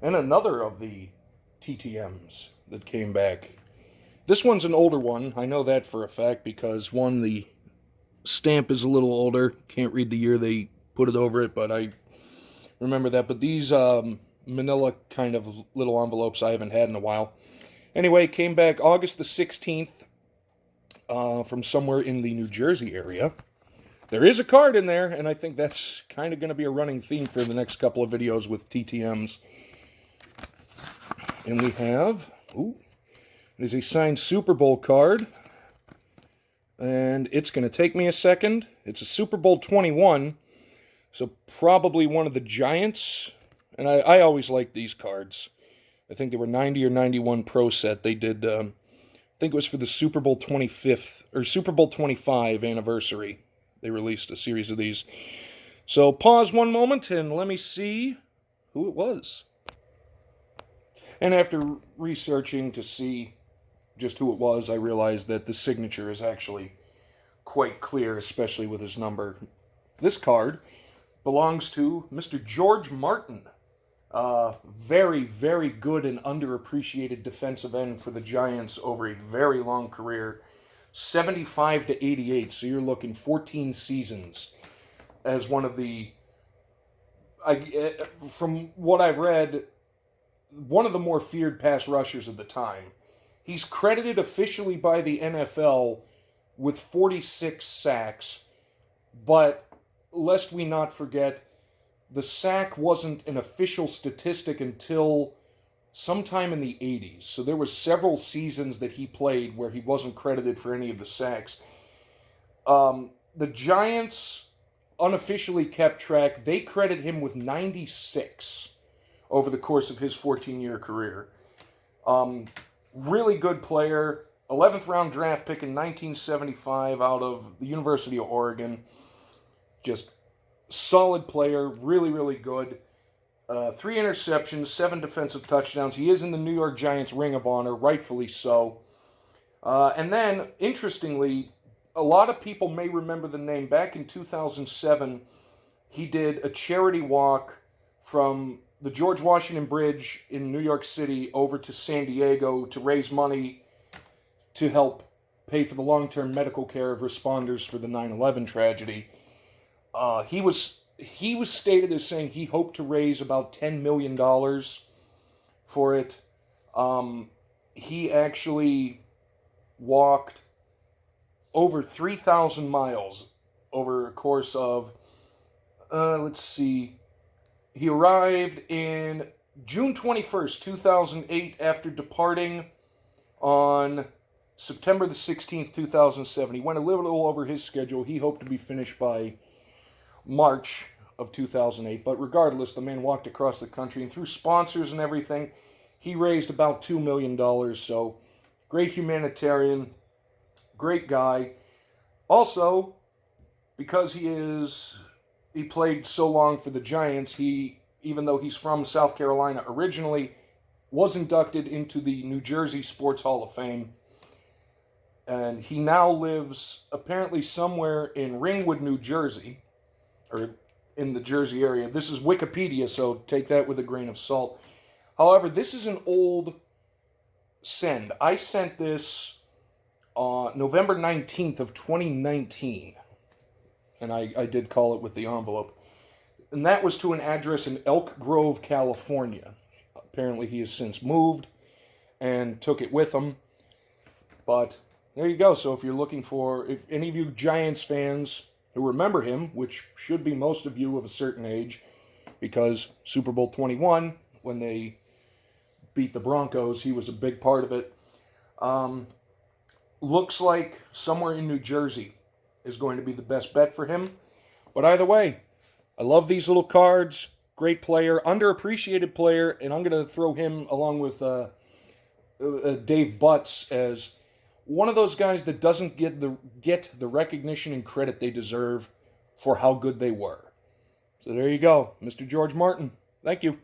And another of the TTMs that came back. This one's an older one. I know that for a fact because, one, the stamp is a little older. Can't read the year they put it over it, but I remember that. But these manila kind of little envelopes I haven't had in a while. Anyway, came back August the 16th from somewhere in the New Jersey area. There is a card in there, and I think that's kind of going to be a running theme for the next couple of videos with TTMs. And we have, it is a signed Super Bowl card. And it's going to take me a second. It's a Super Bowl 21, so probably one of the Giants. And I always liked these cards. I think they were 90 or 91 Pro set. They did, I think it was for the Super Bowl 25th, or Super Bowl 25 anniversary. They released a series of these. So pause one moment and let me see who it was. And after researching to see just who it was, I realized that the signature is actually quite clear, especially with his number. This card belongs to Mr. George Martin. Very, very good and underappreciated defensive end for the Giants over a very long career. 75 to 88, so you're looking 14 seasons as one of the, from what I've read, one of the more feared pass rushers of the time. He's credited officially by the NFL with 46 sacks, but lest we not forget, the sack wasn't an official statistic until sometime in the 80s. So there were several seasons that he played where he wasn't credited for any of the sacks. The Giants unofficially kept track. They credit him with 96 over the course of his 14-year career. Really good player. 11th round draft pick in 1975 out of the University of Oregon. Just solid player. Really, really good. 3 interceptions, 7 defensive touchdowns. He is in the New York Giants Ring of Honor, rightfully so. And then, interestingly, a lot of people may remember the name. Back in 2007, he did a charity walk from the George Washington Bridge in New York City over to San Diego to raise money to help pay for the long-term medical care of responders for the 9/11 tragedy. He was stated as saying he hoped to raise about $10 million for it. He actually walked over 3,000 miles over a course of, let's see, he arrived in June 21st, 2008, after departing on September the 16th, 2007. He went a little over his schedule. He hoped to be finished by March of 2008. But regardless, the man walked across the country, and through sponsors and everything, he raised about $2 million. So, great humanitarian, great guy. Also, because he played so long for the Giants, even though he's from South Carolina originally, was inducted into the New Jersey Sports Hall of Fame. And he now lives apparently somewhere in Ringwood, New Jersey, or in the Jersey area. This is Wikipedia, so take that with a grain of salt. However, this is an old send. I sent this on November 19th of 2019. And I did call it with the envelope. And that was to an address in Elk Grove, California. Apparently he has since moved and took it with him. But there you go. So if you're looking for, if any of you Giants fans who remember him, which should be most of you of a certain age, because Super Bowl 21, when they beat the Broncos, he was a big part of it. Looks like somewhere in New Jersey is going to be the best bet for him. But either way, I love these little cards. Great player, underappreciated player, and I'm going to throw him along with Dave Butts as one of those guys that doesn't get the recognition and credit they deserve for how good they were. So there you go, Mr. George Martin. Thank you.